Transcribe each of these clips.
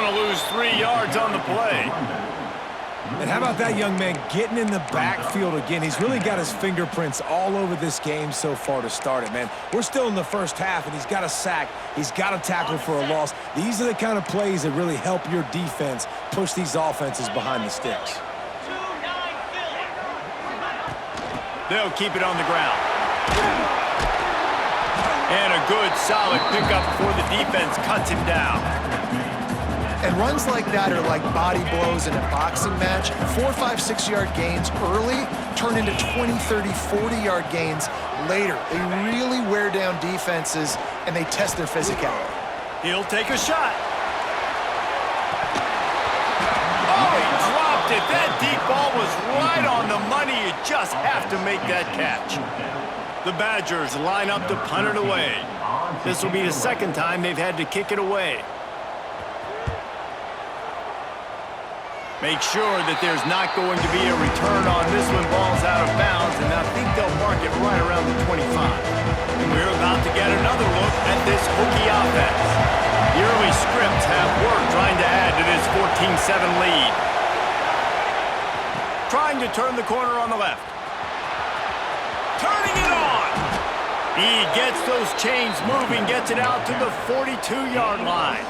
to lose 3 yards on the play. And how about that young man getting in the backfield again? He's really got his fingerprints all over this game so far to start it, man. We're still in the first half, and he's got a sack. He's got a tackle for a loss. These are the kind of plays that really help your defense push these offenses behind the sticks. They'll keep it on the ground. And a good, solid pickup before the defense cuts him down. And runs like that are like body blows in a boxing match. 4, 5, 6-yard gains early turn into 20, 30, 40-yard gains later. They really wear down defenses, and they test their physicality. He'll take a shot. Oh, he dropped it. That deep ball was right on the money. You just have to make that catch. The Badgers line up to punt it away. This will be the second time they've had to kick it away. Make sure that there's not going to be a return on this when ball's out of bounds, and I think they'll mark it right around the 25. And we're about to get another look at this Hokie offense. The early scripts have work trying to add to this 14-7 lead. Trying to turn the corner on the left. Turning it on! He gets those chains moving, gets it out to the 42-yard line.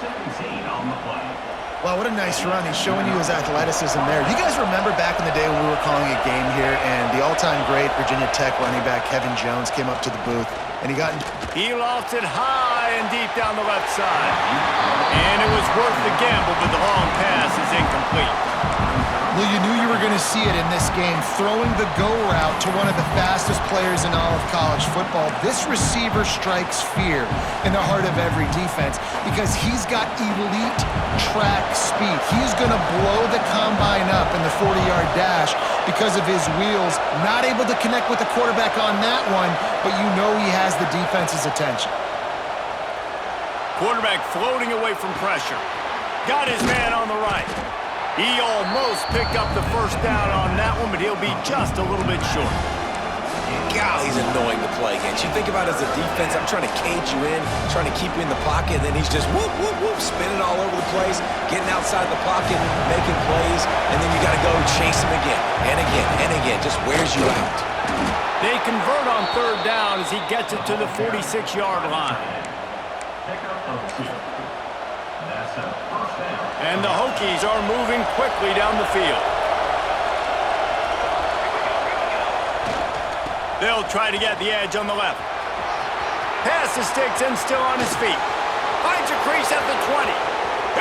Wow, what a nice run. He's showing you his athleticism there. You guys remember back in the day when we were calling a game here and the all-time great Virginia Tech running back Kevin Jones came up to the booth and he lofts it high and deep down the left side. And it was worth the gamble, but the long pass is incomplete. Well, you knew you were going to see it in this game, throwing the go route to one of the fastest players in all of college football. This receiver strikes fear in the heart of every defense because he's got elite track speed. He's going to blow the combine up in the 40-yard dash because of his wheels. Not able to connect with the quarterback on that one, but you know he has the defense's attention. Quarterback floating away from pressure. Got his man on the right. He almost picked up the first down on that one, but he'll be just a little bit short. God, he's annoying to play against. You think about it as a defense, I'm trying to cage you in, trying to keep you in the pocket, and then he's just whoop, whoop, whoop, spinning all over the place, getting outside the pocket, making plays, and then you got to go chase him again, and again, and again. Just wears you out. They convert on third down as he gets it to the 46-yard line. And the Hokies are moving quickly down the field. They'll try to get the edge on the left. Pass the sticks and still on his feet. Finds a crease at the 20.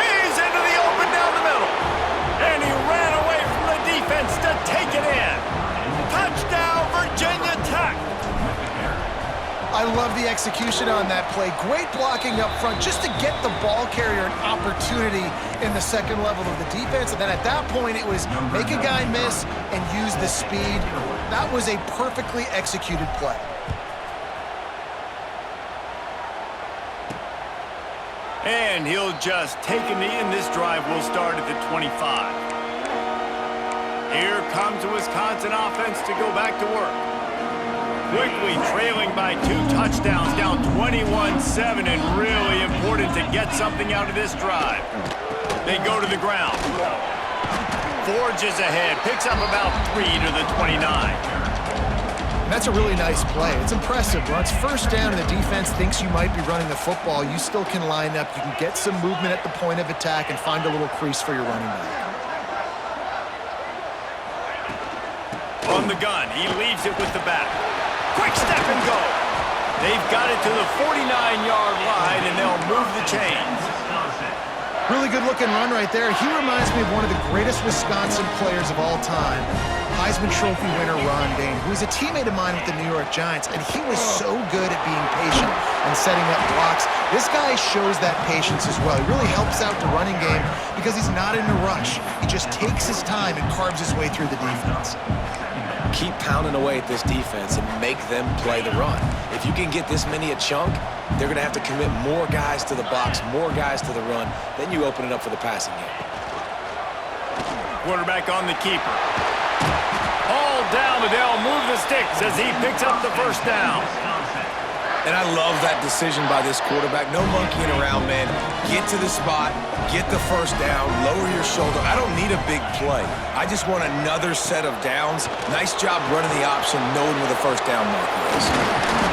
He's into the open down the middle. And he ran away from the defense to take it in. Touchdown, Virginia Tech. I love the execution on that play. Great blocking up front just to get the ball carrier an opportunity in the second level of the defense. And then at that point, it was make a guy miss and use the speed. That was a perfectly executed play. And he'll just take a knee, and this drive will start at the 25. Here comes the Wisconsin offense to go back to work. Quickly trailing by 2 touchdowns, down 21-7, and really important to get something out of this drive. They go to the ground. Forges ahead, picks up about 3 to the 29. And that's a really nice play. It's impressive. When it's first down and the defense thinks you might be running the football, you still can line up. You can get some movement at the point of attack and find a little crease for your running back. On the gun, he leaves it with the back. Quick step and go. They've got it to the 49-yard line, and they'll move the chains. Really good-looking run right there. He reminds me of one of the greatest Wisconsin players of all time, Heisman Trophy winner Ron Dane, who was a teammate of mine with the New York Giants, and he was so good at being patient and setting up blocks. This guy shows that patience as well. He really helps out the running game because he's not in a rush. He just takes his time and carves his way through the defense. Keep pounding away at this defense and make them play the run. If you can get this many a chunk, they're going to have to commit more guys to the box, more guys to the run. Then you open it up for the passing game. Quarterback on the keeper. All down, but they'll move the sticks as he picks up the first down. And I love that decision by this quarterback. No monkeying around, man. Get to the spot, get the first down, lower your shoulder. I don't need a big play. I just want another set of downs. Nice job running the option, knowing where the first down marker is.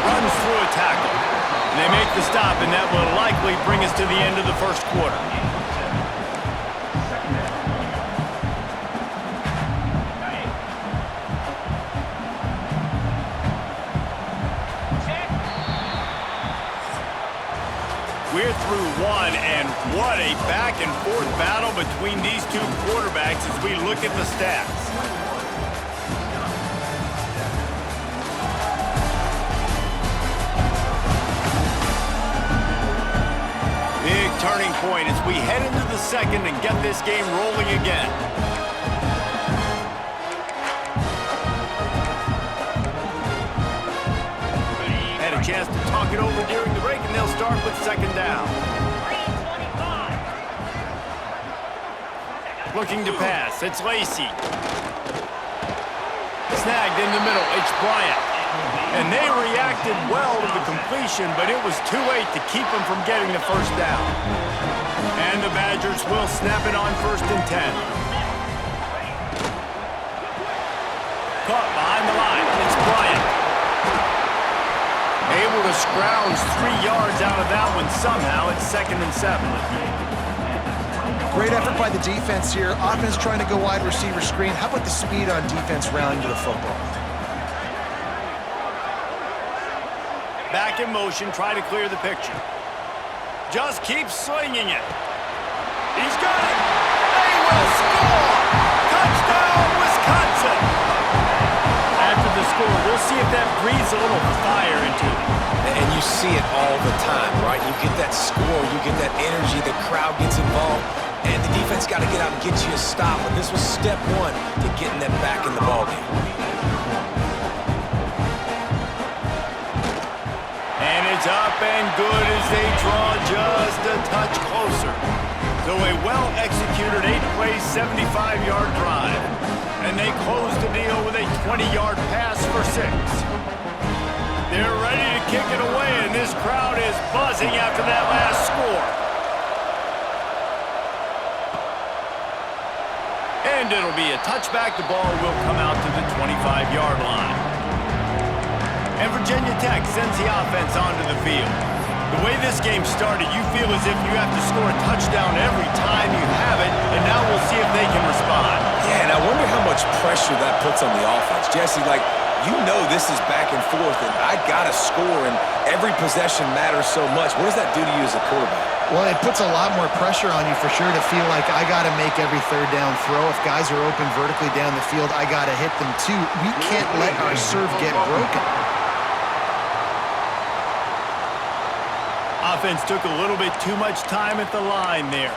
Runs through a tackle. And they make the stop, and that will likely bring us to the end of the first quarter. We're through one, and what a back-and-forth battle between these two quarterbacks as we look at the stats. Big turning point as we head into the second and get this game rolling again. Chance to talk it over during the break, and they'll start with second down. Looking to pass. It's Lacey. Snagged in the middle. It's Bryant. And they reacted well to the completion, but it was too late to keep them from getting the first down. And the Badgers will snap it on 1st and 10. Caught behind the line. It's Bryant. Able to scrounge 3 yards out of that one somehow. It's 2nd and 7. Great effort by the defense here. Offense trying to go wide receiver screen. How about the speed on defense rounding to the football? Back in motion, try to clear the picture. Just keep slinging it. He's got it. They will score. Touchdown, Wisconsin. After the score, we'll see if that breathes a little fire into it. And you see it all the time, right? You get that score, you get that energy, the crowd gets involved, and the defense got to get out and get you a stop. But this was step one to getting them back in the ballgame. And it's up and good as they draw just a touch closer. So a well-executed 8-play, 75-yard drive. And they close the deal with a 20-yard pass for 6. They're ready to kick it away, and this crowd is buzzing after that last score. And it'll be a touchback. The ball will come out to the 25-yard line. And Virginia Tech sends the offense onto the field. The way this game started, you feel as if you have to score a touchdown every time you have it, and now we'll see if they can respond. Yeah, and I wonder how much pressure that puts on the offense. Jesse, like, you know this is back and forth, and I got to score, and every possession matters so much. What does that do to you as a quarterback? Well, it puts a lot more pressure on you for sure to feel like I got to make every third down throw. If guys are open vertically down the field, I got to hit them too. We can't let our serve get broken. Offense took a little bit too much time at the line there.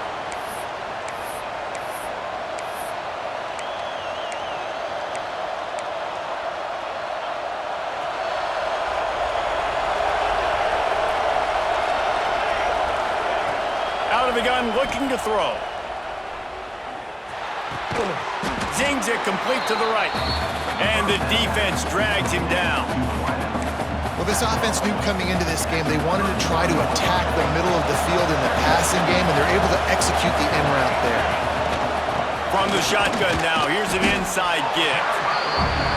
Out of the gun, looking to throw. Zings it complete to the right. And the defense drags him down. Well, this offense knew coming into this game they wanted to try to attack the middle of the field in the passing game, and they're able to execute the in route there. From the shotgun now, here's an inside give.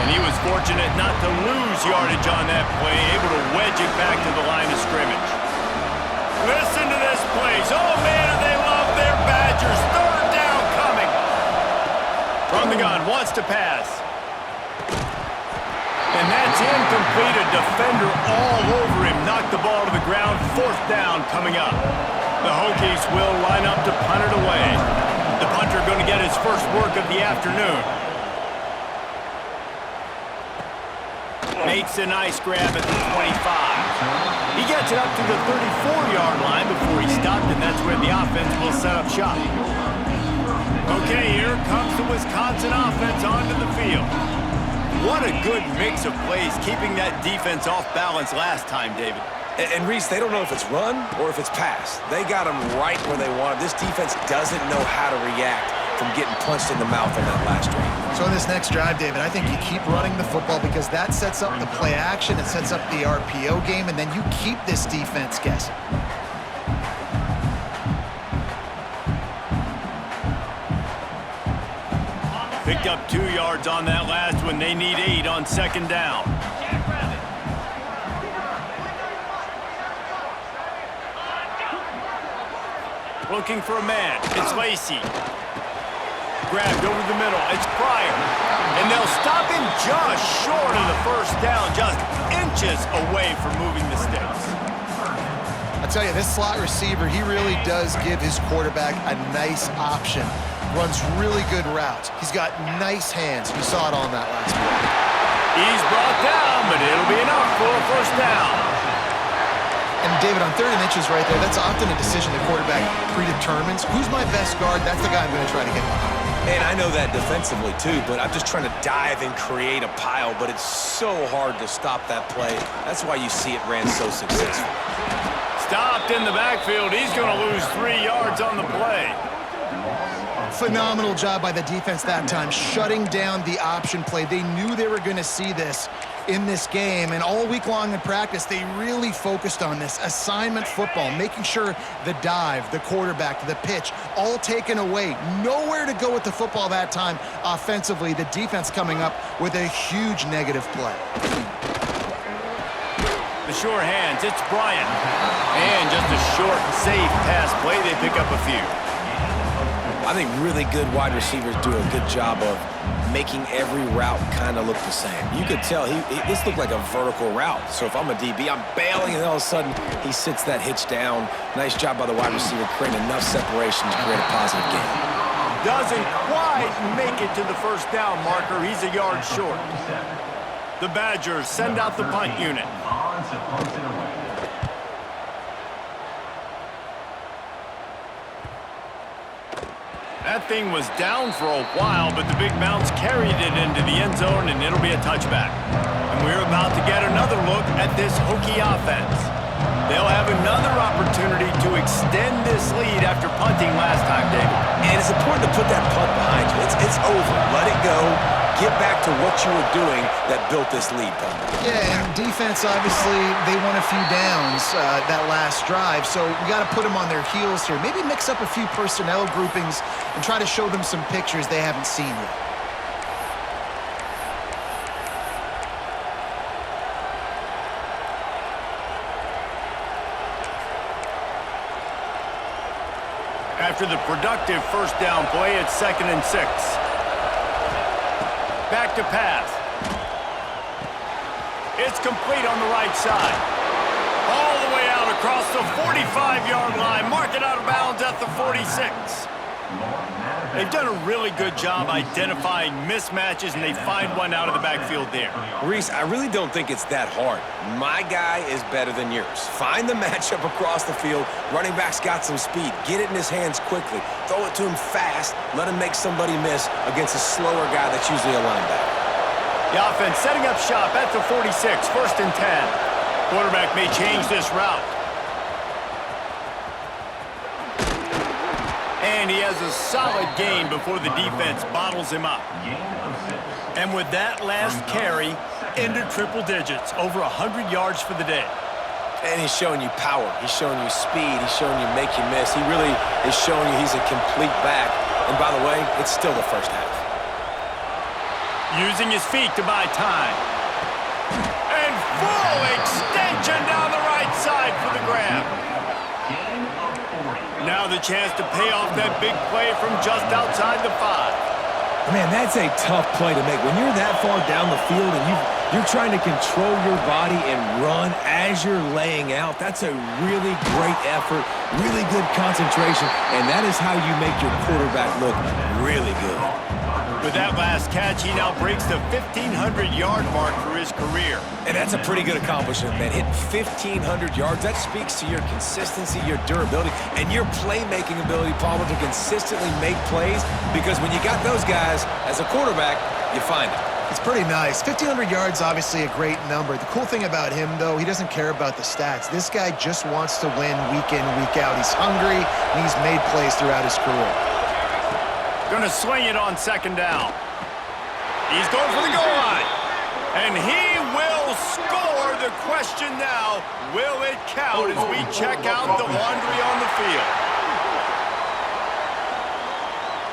And he was fortunate not to lose yardage on that play, able to wedge it back to the line of scrimmage. Listen to this place. Oh, man, do they love their Badgers. Third down coming. From the gun, wants to pass. And that's incomplete. A defender all over him. Knocked the ball to the ground. 4th down coming up. The Hokies will line up to punt it away. The punter going to get his first work of the afternoon. Makes a nice grab at the 25. He gets it up to the 34-yard line before he stopped, and that's where the offense will set up shop. Okay, here comes the Wisconsin offense onto the field. What a good mix of plays, keeping that defense off balance last time, David. And Reese, they don't know if it's run or if it's pass. They got them right where they want it. This defense doesn't know how to react from getting punched in the mouth on that last drive. So in this next drive, David, I think you keep running the football because that sets up the play action, it sets up the RPO game, and then you keep this defense guessing. Picked up 2 yards on that last one. They need 8 on second down. Looking for a man. It's Lacey. Grabbed over the middle. It's Pryor. And they'll stop him just short of the first down, just inches away from moving the sticks. I tell you, this slot receiver, he really does give his quarterback a nice option. Runs really good routes. He's got nice hands. You saw it on that last play. He's brought down, but it'll be enough for a first down. And David, on 3rd and inches right there, that's often a decision the quarterback predetermines. Who's my best guard? That's the guy I'm going to try to get behind. Man, I know that defensively too, but I'm just trying to dive and create a pile, but it's so hard to stop that play. That's why you see it ran so successful. Stopped in the backfield. He's going to lose 3 yards on the play. Phenomenal job by the defense that time, shutting down the option play. They knew they were going to see this in this game, and all week long in practice, they really focused on this assignment football, making sure the dive, the quarterback, the pitch, all taken away. Nowhere to go with the football that time offensively. The defense coming up with a huge negative play. The sure hands, it's Bryant. And just a short, safe pass play, they pick up a few. I think really good wide receivers do a good job of making every route kind of look the same. You could tell this looked like a vertical route. So if I'm a DB, I'm bailing, and all of a sudden he sits that hitch down. Nice job by the wide receiver, creating enough separation to create a positive game. Doesn't quite make it to the first down marker. He's a yard short. The Badgers send out the punt unit. That thing was down for a while, but the big bounce carried it into the end zone, and it'll be a touchback. And we're about to get another look at this Hokie offense. They'll have another opportunity to extend this lead after punting last time, David. And it's important to put that punt behind you. It's over. Let it go. Get back to what you were doing that built this lead, Pump. Yeah, and defense, obviously, they won a few downs that last drive, so we got to put them on their heels here. Maybe mix up a few personnel groupings and try to show them some pictures they haven't seen yet. After the productive first down play, it's 2nd and 6. Back to pass. It's complete on the right side. All the way out across the 45-yard line. Mark it out of bounds at the 46. They've done a really good job identifying mismatches, and they find one out of the backfield there. Reese, I really don't think it's that hard. My guy is better than yours. Find the matchup across the field. Running back's got some speed. Get it in his hands quickly. Throw it to him fast. Let him make somebody miss against a slower guy that's usually a linebacker. The offense setting up shop at the 46, 1st and 10. Quarterback may change this route. And he has a solid gain before the defense bottles him up. And with that last carry, into triple digits, over 100 yards for the day. And he's showing you power. He's showing you speed. He's showing you make you miss. He really is showing you he's a complete back. And by the way, it's still the first half. Using his feet to buy time. And full extension down the right side for the grab. Now the chance to pay off that big play from just outside the 5. Man, that's a tough play to make. When you're that far down the field and you're trying to control your body and run as you're laying out, that's a really great effort, really good concentration, and that is how you make your quarterback look really good. With that last catch, he now breaks the 1,500-yard mark for his career. And that's a pretty good accomplishment, man. Hitting 1,500 yards, that speaks to your consistency, your durability, and your playmaking ability, Palmer, to consistently make plays, because when you got those guys as a quarterback, you find it. It's pretty nice. 1,500 yards, obviously a great number. The cool thing about him, though, he doesn't care about the stats. This guy just wants to win week in, week out. He's hungry, and he's made plays throughout his career. Gonna swing it on second down. He's going for the goal line. And he will score. The question now, will it count as we check out the laundry on the field?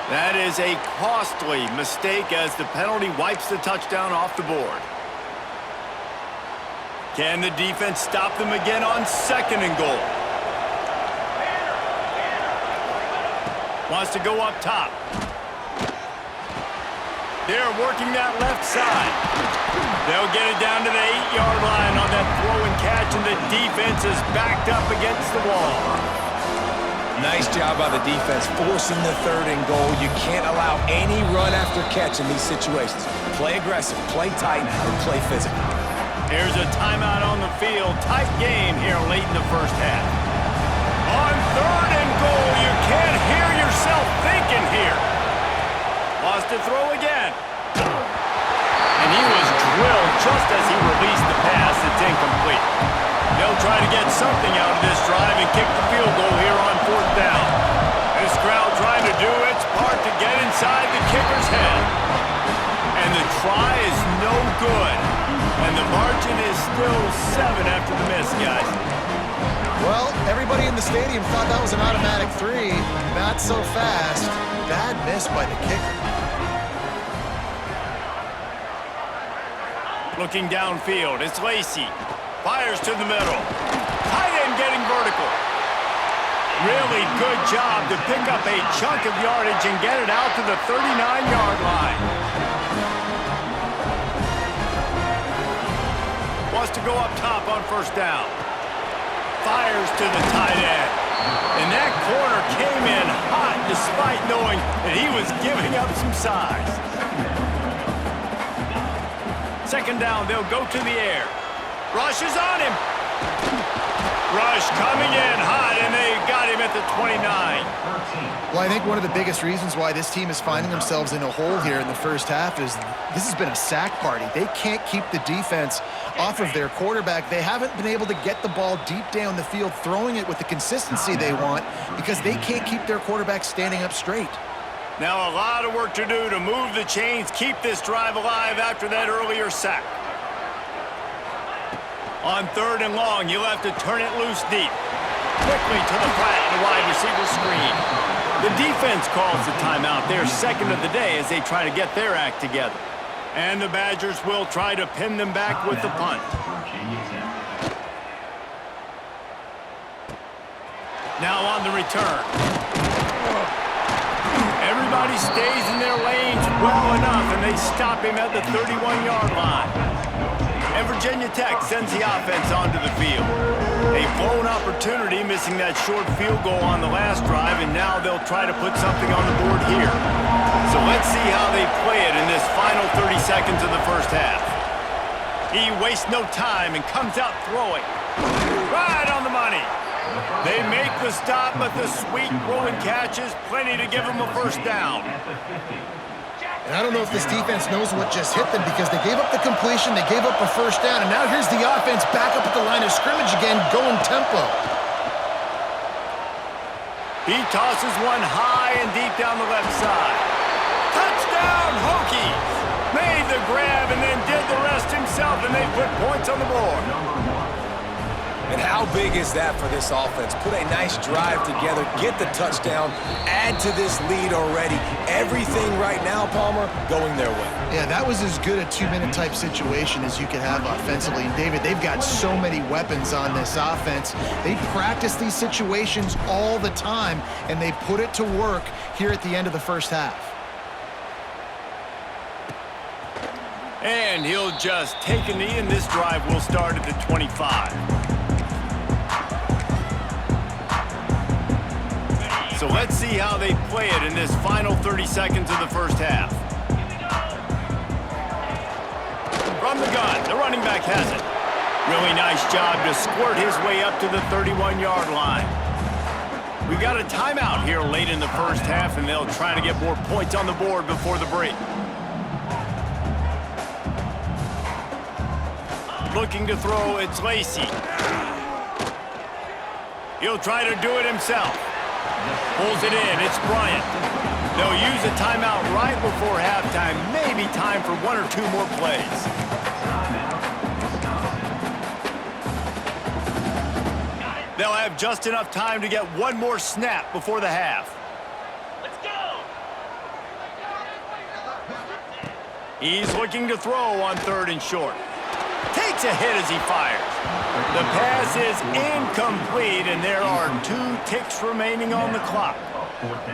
That is a costly mistake as the penalty wipes the touchdown off the board. Can the defense stop them again on second and goal? Wants to go up top. They're working that left side. They'll get it down to the 8-yard line on that throw and catch, and the defense is backed up against the wall. Nice job by the defense forcing the third and goal. You can't allow any run after catch in these situations. Play aggressive, play tight, and play physical. Here's a timeout on the field. Tight game here late in the first half. On third and goal, you can't hear yourself thinking here. Lost to throw again. And he was drilled just as he released the pass. It's incomplete. They'll try to get something out of this drive and kick the field goal here on fourth down. This crowd trying to do its part to get inside the kicker's head. And the try is no good. And the margin is still 7 after the miss, guys. Well, everybody in the stadium thought that was an automatic 3. Not so fast. Bad miss by the kicker. Looking downfield, it's Lacey. Fires to the middle. Tight end getting vertical. Really good job to pick up a chunk of yardage and get it out to the 39-yard line. Wants to go up top on first down. Fires to the tight end. And that corner came in hot despite knowing that he was giving up some size. Second down, they'll go to the air. Rush is on him. Rush coming in hot, and they got him at the 29. Well, I think one of the biggest reasons why this team is finding themselves in a hole here in the first half is this has been a sack party. They can't keep the defense off of their quarterback. They haven't been able to get the ball deep down the field, throwing it with the consistency they want because they can't keep their quarterback standing up straight. Now a lot of work to do to move the chains, keep this drive alive after that earlier sack. On third and long, you'll have to turn it loose deep. Quickly to the flat and the wide receiver screen. The defense calls the timeout. They're second of the day as they try to get their act together. And the Badgers will try to pin them back with the punt. Now on the return. Everybody stays in their lanes well enough, and they stop him at the 31-yard line. And Virginia Tech sends the offense onto the field. A blown opportunity, missing that short field goal on the last drive, and now they'll try to put something on the board here. So let's see how they play it in this final 30 seconds of the first half. He wastes no time and comes out throwing. Right on the money. They make the stop, but the sweet throw and catch is plenty to give them a first down. And I don't know if this defense knows what just hit them because they gave up the completion, they gave up a first down, and now here's the offense back up at the line of scrimmage again, going tempo. He tosses one high and deep down the left side. Touchdown, Hokies! Made the grab and then did the rest himself, and they put points on the board. And how big is that for this offense? Put a nice drive together, get the touchdown, add to this lead already. Everything right now, Palmer, going their way. Yeah, that was as good a two-minute type situation as you could have offensively. And David, they've got so many weapons on this offense. They practice these situations all the time, and they put it to work here at the end of the first half. And he'll just take a knee, and this drive will start at the 25. So let's see how they play it in this final 30 seconds of the first half. From the gun, the running back has it. Really nice job to squirt his way up to the 31-yard line. We've got a timeout here late in the first half, and they'll try to get more points on the board before the break. Looking to throw, it's Lacey. He'll try to do it himself. Pulls it in, it's Bryant. They'll use a timeout right before halftime. Maybe time for 1 or 2 more plays. They'll have just enough time to get 1 more snap before the half. Let's go! He's looking to throw on 3rd and short. Takes a hit as he fires. The pass is incomplete, and there are 2 ticks remaining on the clock.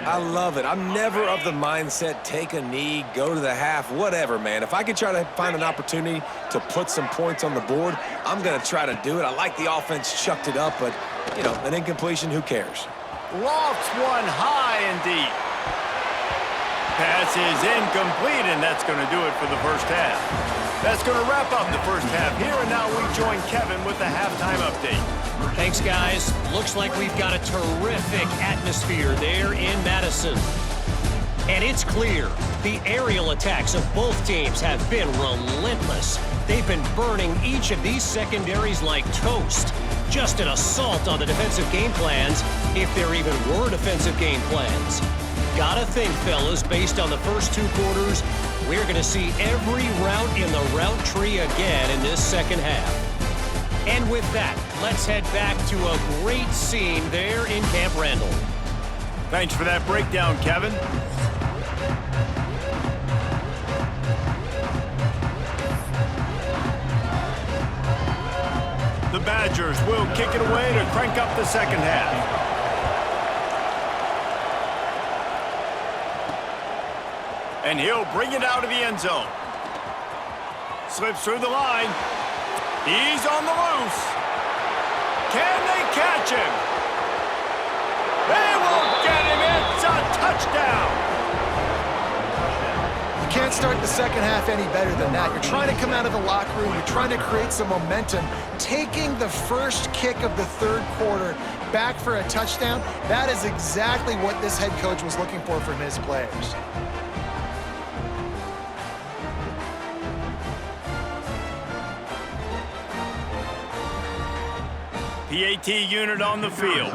I love it. I'm never of the mindset, take a knee, go to the half, whatever, man. If I could try to find an opportunity to put some points on the board, I'm going to try to do it. I like the offense chucked it up, but, you know, an incompletion, who cares? Lofts one high and deep. Pass is incomplete, and that's going to do it for the first half. That's going to wrap up the first half here, and now we join Kevin with the halftime update. Thanks, guys. Looks like we've got a terrific atmosphere there in Madison. And it's clear the aerial attacks of both teams have been relentless. They've been burning each of these secondaries like toast. Just an assault on the defensive game plans, if there even were defensive game plans. Gotta think, fellas, based on the first 2 quarters, we're going to see every route in the route tree again in this second half. And with that, let's head back to a great scene there in Camp Randall. Thanks for that breakdown, Kevin. The Badgers will kick it away to crank up the second half. And he'll bring it out of the end zone. Slips through the line. He's on the loose. Can they catch him? They will get him. It's a touchdown. You can't start the second half any better than that. You're trying to come out of the locker room. You're trying to create some momentum. Taking the first kick of the 3rd quarter back for a touchdown, that is exactly what this head coach was looking for from his players. PAT unit on the field.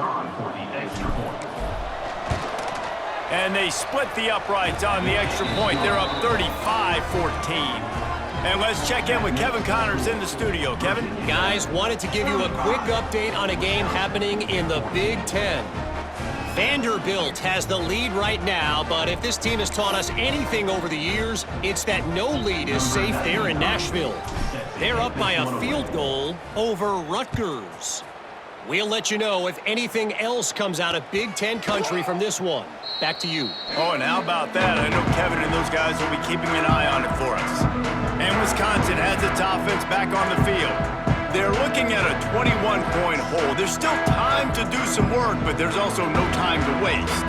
And they split the uprights on the extra point. They're up 35-14. And let's check in with Kevin Connors in the studio. Kevin? Guys, wanted to give you a quick update on a game happening in the Big Ten. Vanderbilt has the lead right now, but if this team has taught us anything over the years, it's that no lead is safe there in Nashville. They're up by a field goal over Rutgers. We'll let you know if anything else comes out of Big Ten country from this one. Back to you. Oh, and how about that? I know Kevin and those guys will be keeping an eye on it for us. And Wisconsin has its offense back on the field. They're looking at a 21-point hole. There's still time to do some work, but there's also no time to waste.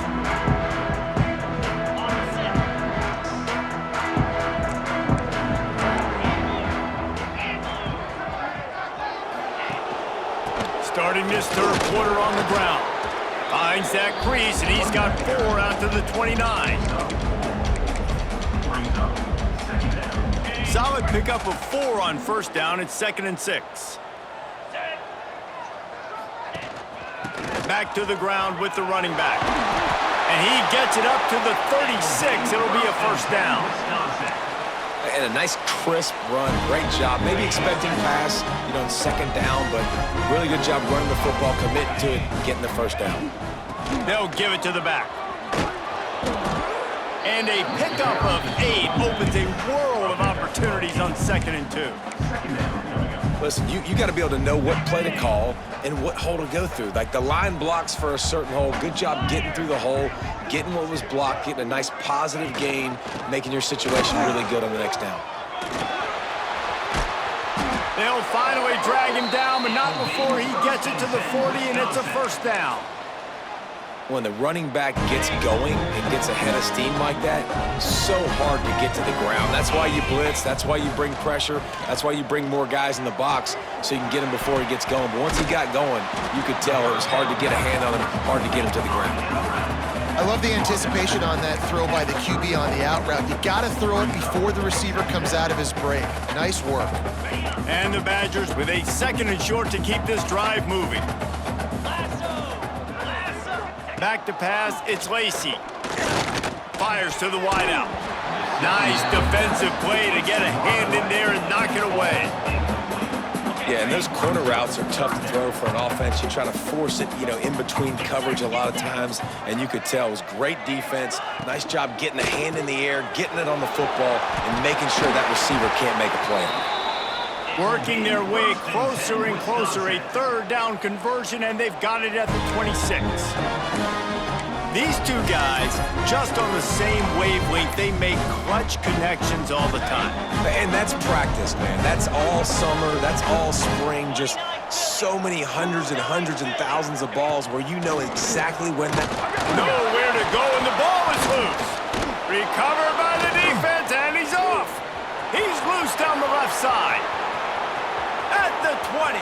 Starting this 3rd quarter on the ground. Finds that crease, and he's got 4 out to the 29. Solid pickup of 4 on 1st down. It's 2nd and 6. Back to the ground with the running back. And he gets it up to the 36. It'll be a 1st down. And a nice crisp run. Great job. Maybe expecting pass, you know, in 2nd down, but really good job running the football, committing to it, getting the 1st down. They'll give it to the back. And a pickup of 8 opens a world of opportunities on 2nd and 2. Listen, you got to be able to know what play to call and what hole to go through. Like the line blocks for a certain hole. Good job getting through the hole, getting what was blocked, getting a nice positive gain, making your situation really good on the next down. They'll finally drag him down, but not before he gets it to the 40, and it's a 1st down. When the running back gets going and gets ahead of steam like that, so hard to get to the ground. That's why you blitz. That's why you bring pressure. That's why you bring more guys in the box so you can get him before he gets going. But once he got going, you could tell it was hard to get a hand on him, hard to get him to the ground. I love the anticipation on that throw by the QB on the out route. You got to throw it before the receiver comes out of his break. Nice work. And the Badgers with a 2nd and short to keep this drive moving. Back to pass, it's Lacey. fires to the wideout. Nice defensive play to get a hand in there and knock it away. Yeah, and those corner routes are tough to throw for an offense. You try to force it, in between coverage a lot of times, and you could tell it was great defense. Nice job getting a hand in the air, getting it on the football, and making sure that receiver can't make a play. Working their way closer and closer, a third down conversion, and they've got it at the 26. These two guys, just on the same wavelength, they make clutch connections all the time. And that's practice, man. That's all summer. That's all spring. Just so many hundreds and hundreds and thousands of balls where you know exactly when that... Nowhere to go, and the ball is loose. Recovered by the defense, and he's off. He's loose down the left side. At the 20.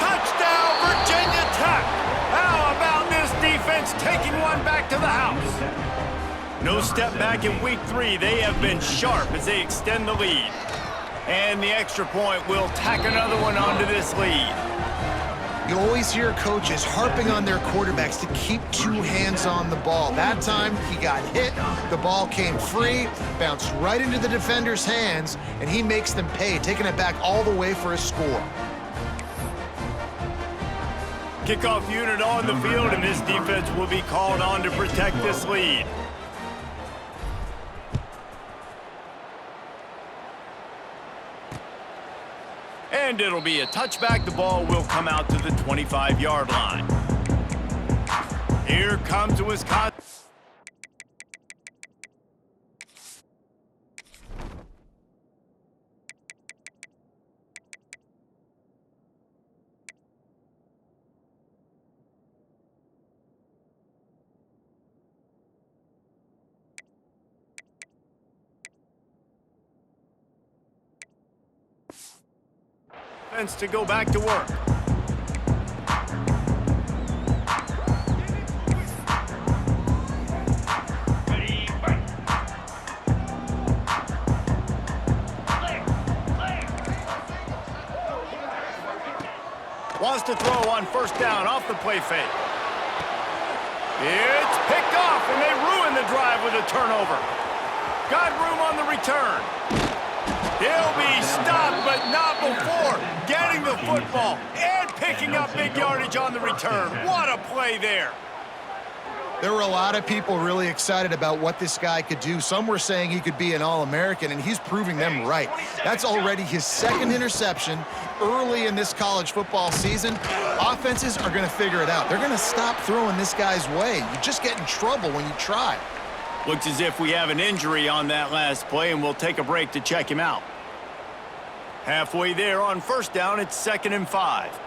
Touchdown, Virginia Tech. How about this defense taking one back to the house? No step back in week 3. They have been sharp as they extend the lead. And the extra point will tack another one onto this lead. You always hear coaches harping on their quarterbacks to keep 2 hands on the ball. That time, he got hit, the ball came free, bounced right into the defender's hands, and he makes them pay, taking it back all the way for a score. Kickoff unit on the field, and this defense will be called on to protect this lead. And it'll be a touchback. The ball will come out to the 25-yard line. Here comes Wisconsin. To go back to work. Wants to throw on first down off the play fake. It's picked off, and they ruin the drive with a turnover. Got room on the return. He'll be stopped, but not before getting the football and picking up big yardage on the return. What a play there. There were a lot of people really excited about what this guy could do. Some were saying he could be an All-American, and he's proving them right. That's already his 2nd interception early in this college football season. Offenses are going to figure it out. They're going to stop throwing this guy's way. You just get in trouble when you try. Looks as if we have an injury on that last play, and we'll take a break to check him out. Halfway there on first down, it's 2nd and 5.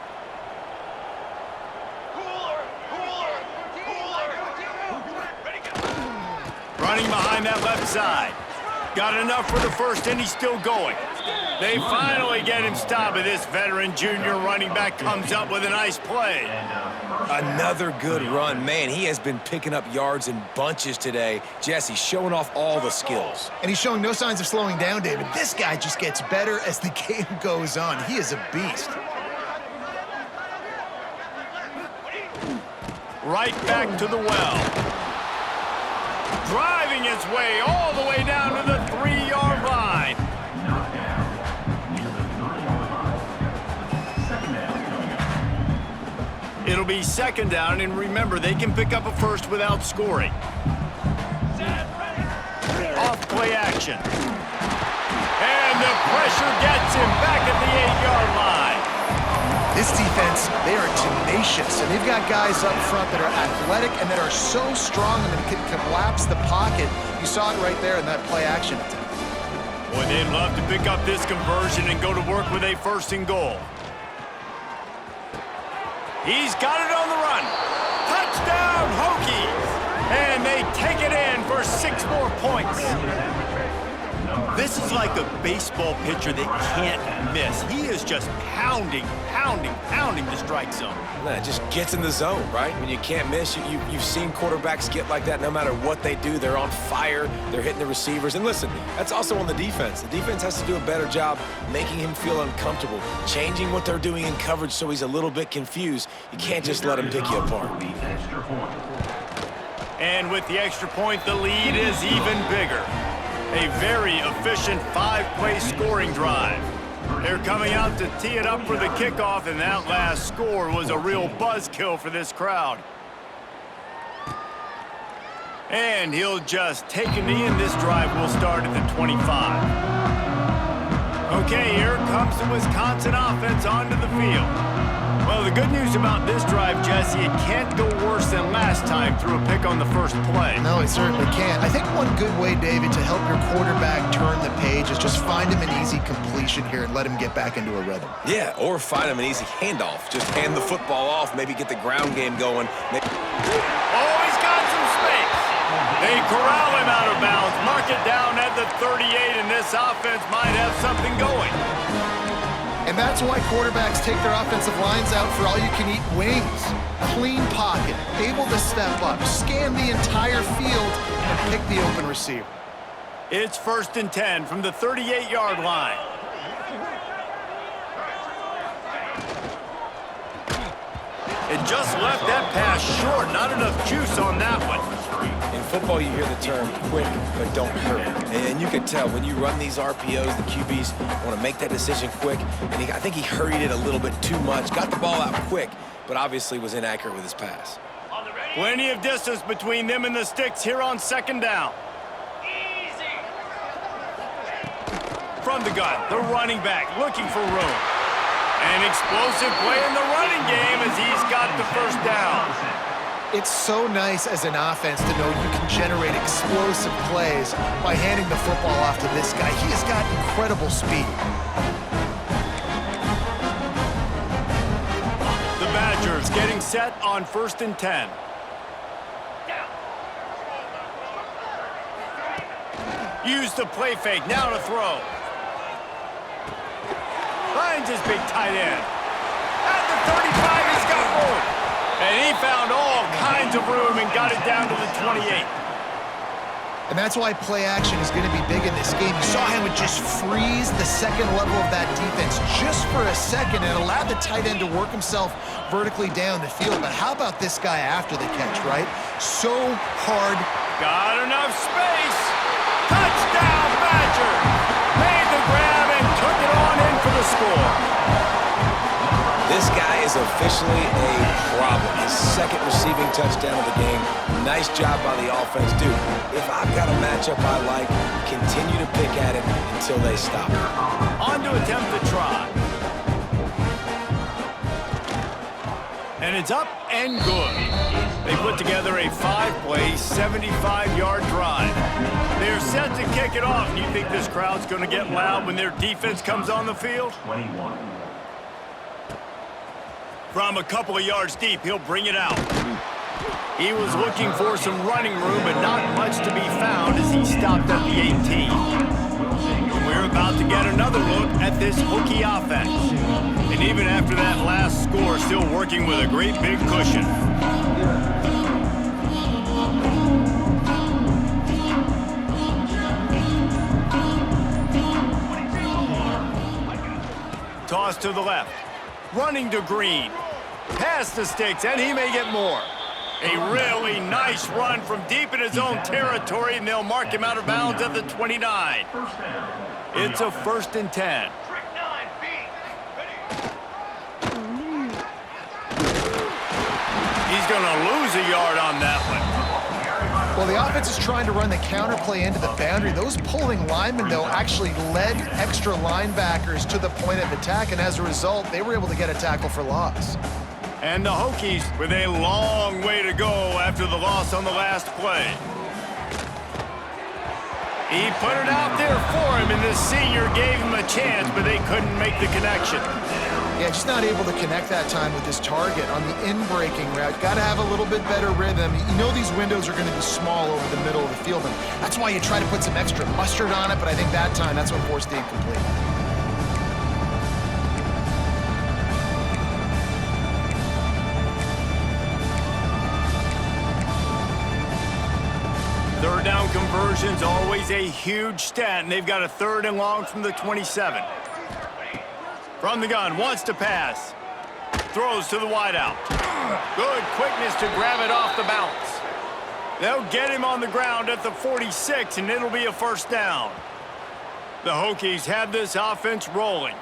Running behind that left side. Got enough for the first, and he's still going. They finally get him stopped, but this veteran junior running back comes up with a nice play. Another good run. Man, he has been picking up yards in bunches today. Jesse showing off all the skills. And he's showing no signs of slowing down, David. This guy just gets better as the game goes on. He is a beast. Right back to the well. Driving his way all the way down to the 3-yard line. It'll be 2nd down, and remember, they can pick up a first without scoring. Off play action. And the pressure gets him back at the 8-yard line. This defense, they are tenacious, and they've got guys up front that are athletic and that are so strong and that can collapse the pocket. You saw it right there in that play action attempt. Boy, they'd love to pick up this conversion and go to work with a 1st and goal. He's got it on the run. Touchdown, Hokies! And they take it in for 6 more points. This is like a baseball pitcher that can't miss. He is just pounding the strike zone. Man, it just gets in the zone, right? When you can't miss, you've seen quarterbacks get like that no matter what they do. They're on fire. They're hitting the receivers. And listen, that's also on the defense. The defense has to do a better job making him feel uncomfortable, changing what they're doing in coverage so he's a little bit confused. You can't just let him pick you apart. And with the extra point, the lead is even bigger. A very efficient 5-play scoring drive. They're coming out to tee it up for the kickoff, and that last score was a real buzzkill for this crowd. And he'll just take a knee, and this drive will start at the 25. Okay, here comes the Wisconsin offense onto the field. Well, the good news about this drive, Jesse, it can't go worse than last time through a pick on the first play. No, it certainly can't. I think one good way, David, to help your quarterback turn the page is just find him an easy completion here and let him get back into a rhythm. Yeah, or find him an easy handoff. Just hand the football off, maybe get the ground game going. Oh, he's got some space. They corral him out of bounds, mark it down at the 38, and this offense might have something going. And that's why quarterbacks take their offensive lines out for all-you-can-eat wings. Clean pocket, able to step up, scan the entire field, and pick the open receiver. It's 1st and 10 from the 38-yard line. It just left that pass short. Not enough juice on that one. In football, you hear the term quick, but don't hurry. And you can tell when you run these RPOs, the QBs want to make that decision quick. And I think he hurried it a little bit too much, got the ball out quick, but obviously was inaccurate with his pass. Plenty of distance between them and the sticks here on 2nd down. From the gun, the running back looking for room. An explosive play in the running game as he's got the 1st down. It's so nice as an offense to know you can generate explosive plays by handing the football off to this guy. He has got incredible speed. The Badgers getting set on 1st and 10. Use the play fake, now to throw. Finds his big tight end. At the 35, he's got room. And he found all kinds of room and got it down to the 28. And that's why play action is going to be big in this game. You saw him would just freeze the second level of that defense just for a second and allow the tight end to work himself vertically down the field. But how about this guy after the catch, right? So hard. Got enough space. Touchdown, Badgers. Made the grab and took it on in for the score. This guy is officially a problem. His 2nd receiving touchdown of the game. Nice job by the offense. Dude, if I've got a matchup I like, continue to pick at it until they stop it. On to attempt the try. And it's up and good. They put together a 5-play, 75-yard drive. They're set to kick it off. And you think this crowd's going to get loud when their defense comes on the field? 21. From a couple of yards deep, he'll bring it out. He was looking for some running room, but not much to be found as he stopped at the 18. And we're about to get another look at this Hokie offense. And even after that last score, still working with a great big cushion. Toss to the left. Running to Green. Past the sticks, and he may get more. A really nice run from deep in his own territory, and they'll mark him out of bounds at the 29. It's a 1st and 10. He's going to lose a yard on that one. Well, the offense is trying to run the counter play into the boundary. Those pulling linemen, though, actually led extra linebackers to the point of attack, and as a result, they were able to get a tackle for loss. And the Hokies with a long way to go after the loss on the last play. He put it out there for him, and the senior gave him a chance, but they couldn't make the connection. Yeah, just not able to connect that time with his target on the in-breaking route. Got to have a little bit better rhythm. You know these windows are going to be small over the middle of the field, and that's why you try to put some extra mustard on it, but I think that time, that's what forced the incomplete. Third down conversion's always a huge stat, and they've got a 3rd and long from the 27. From the gun, wants to pass. Throws to the wideout. Good quickness to grab it off the bounce. They'll get him on the ground at the 46, and it'll be a first down. The Hokies have this offense rolling.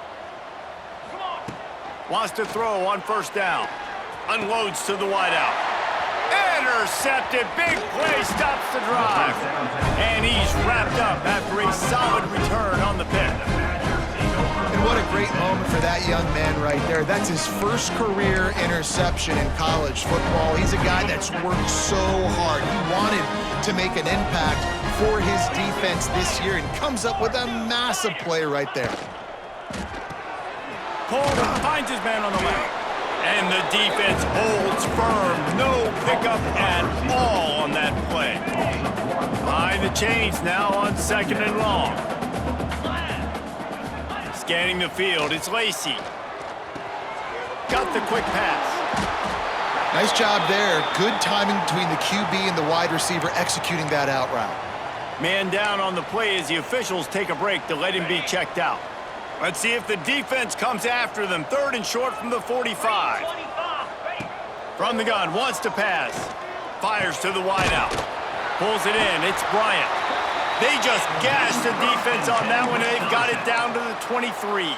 Wants to throw on first down. Unloads to the wideout. Intercepted. Big play stops the drive. And he's wrapped up after a solid return on the pick. And what a great moment for that young man right there. That's his first career interception in college football. He's a guy that's worked so hard. He wanted to make an impact for his defense this year and comes up with a massive play right there. Coleman finds his man on the left. And the defense holds firm. No pickup at all on that play. Behind the chains now on 2nd and long. Scanning the field, it's Lacey. Got the quick pass. Nice job there. Good timing between the QB and the wide receiver executing that out route. Man down on the play as the officials take a break to let him be checked out. Let's see if the defense comes after them. 3rd and short from the 45. From the gun, wants to pass. Fires to the wideout. Pulls it in, it's Bryant. They just gashed the defense on that one. They've got it down to the 23.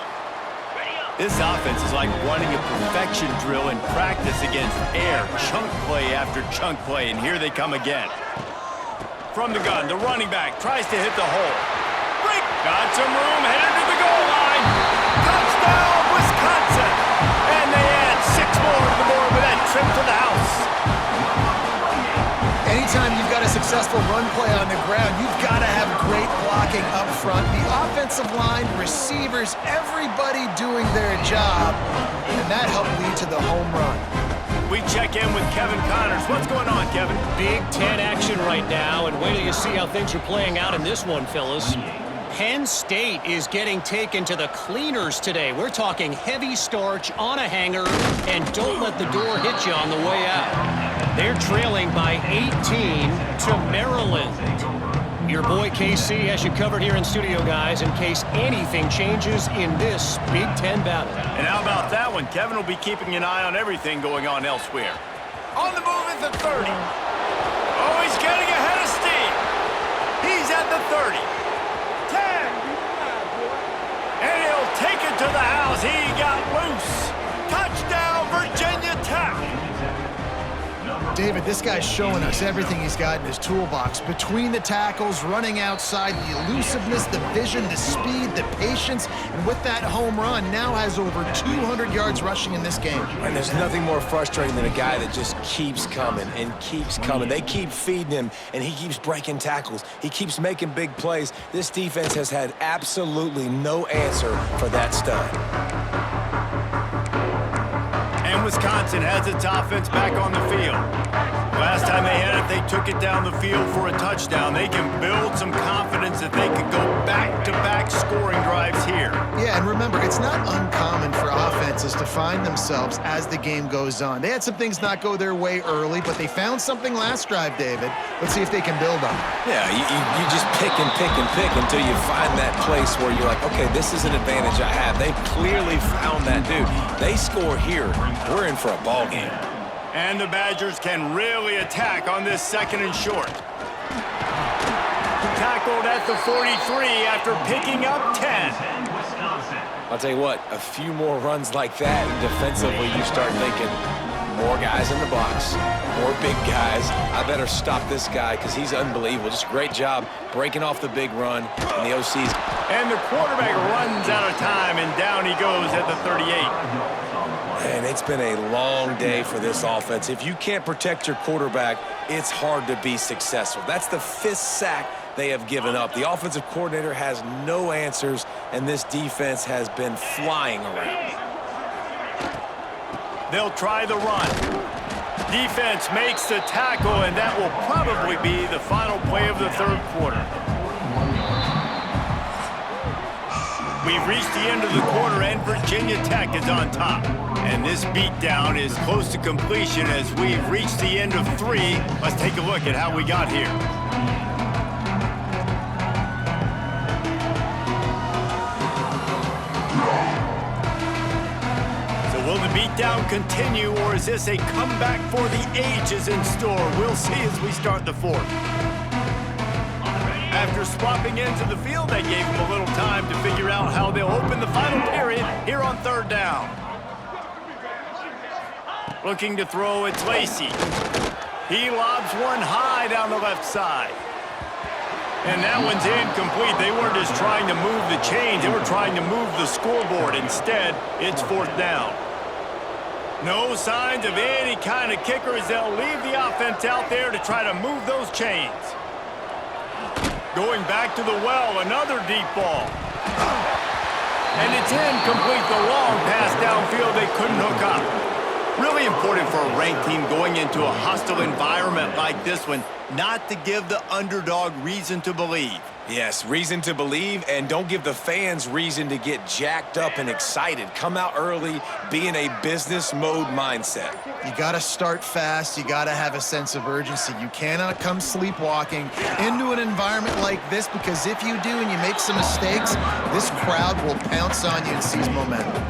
This offense is like running a perfection drill in practice against air. Chunk play after chunk play, and here they come again. From the gun, the running back tries to hit the hole. Break, got some room, headed to the goal line. Touchdown, Wisconsin. And they add 6 more to the board with that trip to the house. Anytime you've got a successful run play on the ground, you've got to have great blocking up front. The offensive line, receivers, everybody doing their job, and that helped lead to the home run. We check in with Kevin Connors. What's going on, Kevin? Big Ten action right now, and wait till you see how things are playing out in this one, fellas. Penn State is getting taken to the cleaners today. We're talking heavy starch on a hanger, and don't let the door hit you on the way out. They're trailing by 18 to Maryland. Your boy KC has you covered here in studio, guys, in case anything changes in this Big Ten battle. And how about that one? Kevin will be keeping an eye on everything going on elsewhere. On the move at the 30. Oh, he's getting ahead of steam. He's at the 30. 10. And he'll take it to the house. He got loose. Touchdown, Virginia Tech. David, this guy's showing us everything he's got in his toolbox. Between the tackles, running outside, the elusiveness, the vision, the speed, the patience, and with that home run, now has over 200 yards rushing in this game. And there's nothing more frustrating than a guy that just keeps coming and keeps coming. They keep feeding him, and he keeps breaking tackles. He keeps making big plays. This defense has had absolutely no answer for that stud. And Wisconsin has its offense back on the field. Last time they had it, they took it down the field for a touchdown. They can build some confidence that they could go back-to-back scoring drives here. Yeah, and remember, it's not uncommon for offenses to find themselves as the game goes on. They had some things not go their way early, but they found something last drive, David. Let's see if they can build on it. Yeah, you just pick and pick and pick until you find that place where you're like, okay, this is an advantage I have. They've clearly found that, dude. They score here, we're in for a ball game. And the Badgers can really attack on this 2nd and short. Tackled at the 43 after picking up 10. I'll tell you what, a few more runs like that, and defensively you start thinking, more guys in the box, more big guys. I better stop this guy because he's unbelievable. Just a great job breaking off the big run, and the OC's. And the quarterback runs out of time, and down he goes at the 38. And it's been a long day for this offense. If you can't protect your quarterback, it's hard to be successful. That's the 5th sack they have given up. The offensive coordinator has no answers, and this defense has been flying around. They'll try the run. Defense makes the tackle, and that will probably be the final play of the 3rd quarter. We've reached the end of the quarter, and Virginia Tech is on top. And this beatdown is close to completion as we've reached the end of 3. Let's take a look at how we got here. So will the beatdown continue, or is this a comeback for the ages in store? We'll see as we start the fourth. After swapping into the field, that gave them a little time to figure out how they'll open the final period here on third down. Looking to throw, it's Lacey. He lobs one high down the left side. And that one's incomplete. They weren't just trying to move the chains, they were trying to move the scoreboard. Instead, it's fourth down. No signs of any kind of kickers. They'll leave the offense out there to try to move those chains. Going back to the well, another deep ball. And it's incomplete. The long pass downfield, they couldn't hook up. Really important for a ranked team going into a hostile environment like this one, not to give the underdog reason to believe. Yes, reason to believe, and don't give the fans reason to get jacked up and excited. Come out early, be in a business mode mindset. You got to start fast. You got to have a sense of urgency. You cannot come sleepwalking into an environment like this, because if you do and you make some mistakes, this crowd will pounce on you and seize momentum.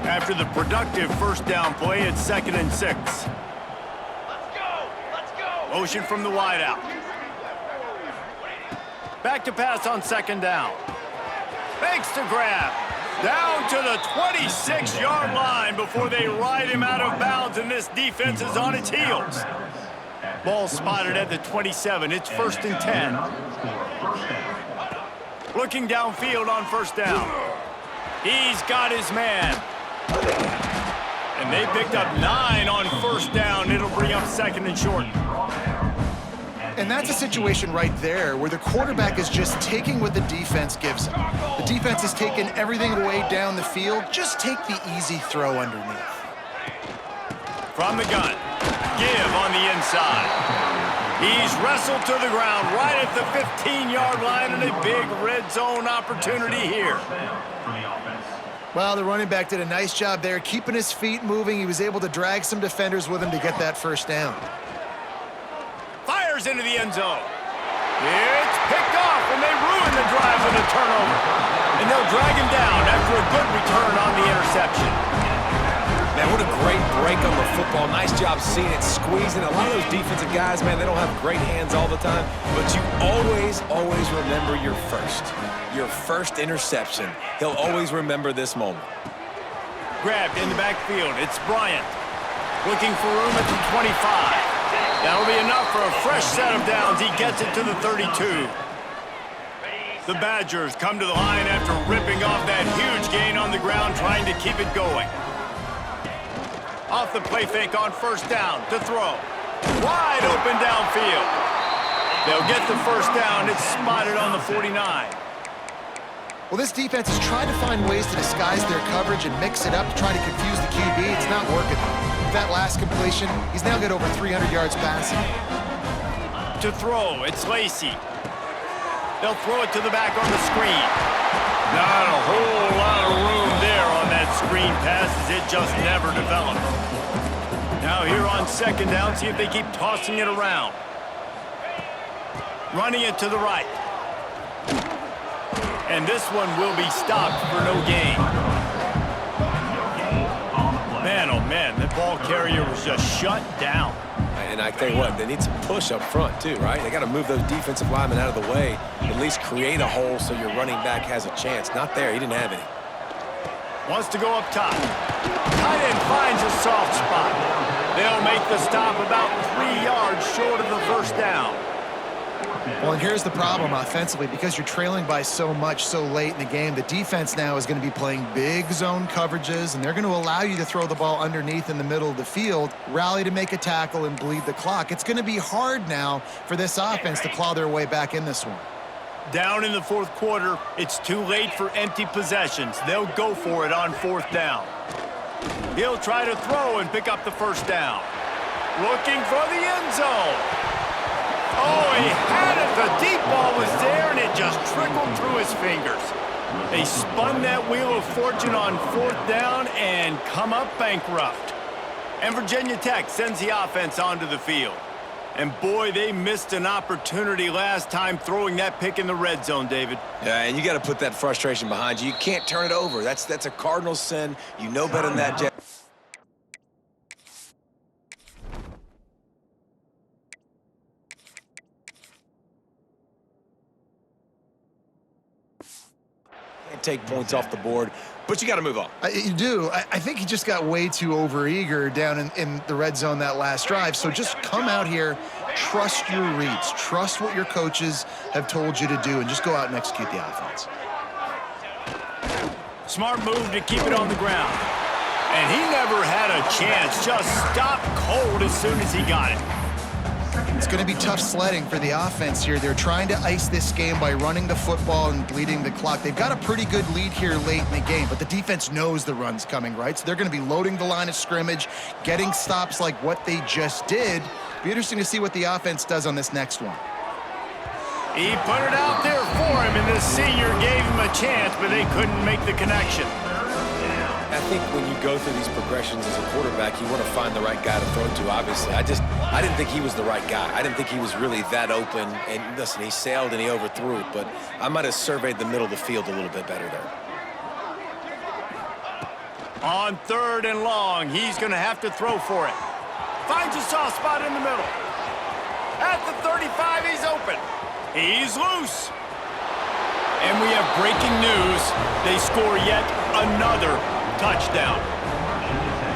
After the productive first down play, it's 2nd and 6. Motion from the wideout. Back to pass on 2nd down. Fakes to grab. Down to the 26-yard line before they ride him out of bounds, and this defense is on its heels. Ball spotted at the 27. It's 1st and 10. Looking downfield on first down. He's got his man. And they picked up 9 on first down. It'll bring up 2nd and short. And that's a situation right there where the quarterback is just taking what the defense gives him. The defense has taken everything away down the field. Just take the easy throw underneath. From the gun. Give on the inside. He's wrestled to the ground right at the 15-yard line, and a big red zone opportunity here. Well, the running back did a nice job there, keeping his feet moving. He was able to drag some defenders with him to get that first down. Fires into the end zone. It's picked off, and they ruin the drive with a turnover. And they'll drag him down after a good return on the interception. Man, what a great break on the football. Nice job seeing it, squeezing. A lot of those defensive guys, man, they don't have great hands all the time, but you always remember your first interception. He'll always remember this moment. Grabbed in the backfield. It's Bryant. Looking for room at the 25. That'll be enough for a fresh set of downs. He gets it to the 32. The Badgers come to the line after ripping off that huge gain on the ground, trying to keep it going. Off the play fake on first down to throw. Wide open downfield. They'll get the first down. It's spotted on the 49. Well, this defense has tried to find ways to disguise their coverage and mix it up to try to confuse the QB. It's not working. With that last completion, he's now got over 300 yards passing. To throw, it's Lacey. They'll throw it to the back on the screen. Not a whole lot of room there on that screen pass, as it just never developed. Now here on 2nd down, see if they keep tossing it around. Running it to the right. And this one will be stopped for no gain. Man, oh man, the ball carrier was just shut down. And I tell you what, they need some push up front too, right? They got to move those defensive linemen out of the way, at least create a hole so your running back has a chance. Not there, he didn't have any. Wants to go up top. Tight end finds a soft spot. They'll make the stop about 3 yards short of the first down. Well, and here's the problem offensively. Because you're trailing by so much so late in the game, the defense now is going to be playing big zone coverages, and they're going to allow you to throw the ball underneath in the middle of the field, rally to make a tackle, and bleed the clock. It's going to be hard now for this offense to claw their way back in this one. Down in the fourth quarter, it's too late for empty possessions. They'll go for it on fourth down. He'll try to throw and pick up the first down. Looking for the end zone. Oh, he had it. The deep ball was there, and it just trickled through his fingers. They spun that wheel of fortune on fourth down and come up bankrupt. And Virginia Tech sends the offense onto the field. And boy, they missed an opportunity last time throwing that pick in the red zone, David. Yeah, and you got to put that frustration behind you. You can't turn it over. That's a Cardinal sin. You know better than that, Jeff. Can't take points off the board, but you got to move on. You do. I think he just got way too overeager down in the red zone that last drive. So just come out here, trust your reads, trust what your coaches have told you to do, and just go out and execute the offense. Smart move to keep it on the ground. And he never had a chance. Just stopped cold as soon as he got it. It's going to be tough sledding for the offense here. They're trying to ice this game by running the football and bleeding the clock. They've got a pretty good lead here late in the game, but the defense knows the run's coming, right? So they're going to be loading the line of scrimmage, getting stops like what they just did. Be interesting to see what the offense does on this next one. He put it out there for him, and the senior gave him a chance, but they couldn't make the connection. I think when you go through these progressions as a quarterback, you want to find the right guy to throw to, obviously. I didn't think he was the right guy. I didn't think he was really that open. And listen, he sailed and he overthrew it, but I might have surveyed the middle of the field a little bit better there. On 3rd and long, he's going to have to throw for it. Finds a soft spot in the middle. At the 35, he's open. He's loose. And we have breaking news. They score yet another touchdown.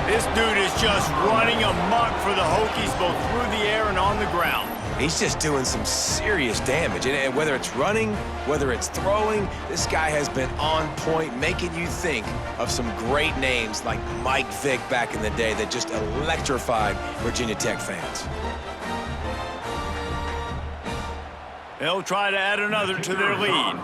This dude is just running amok for the Hokies, both through the air and on the ground. He's just doing some serious damage. And whether it's running, whether it's throwing, this guy has been on point, making you think of some great names like Mike Vick back in the day that just electrified Virginia Tech fans. They'll try to add another to their lead.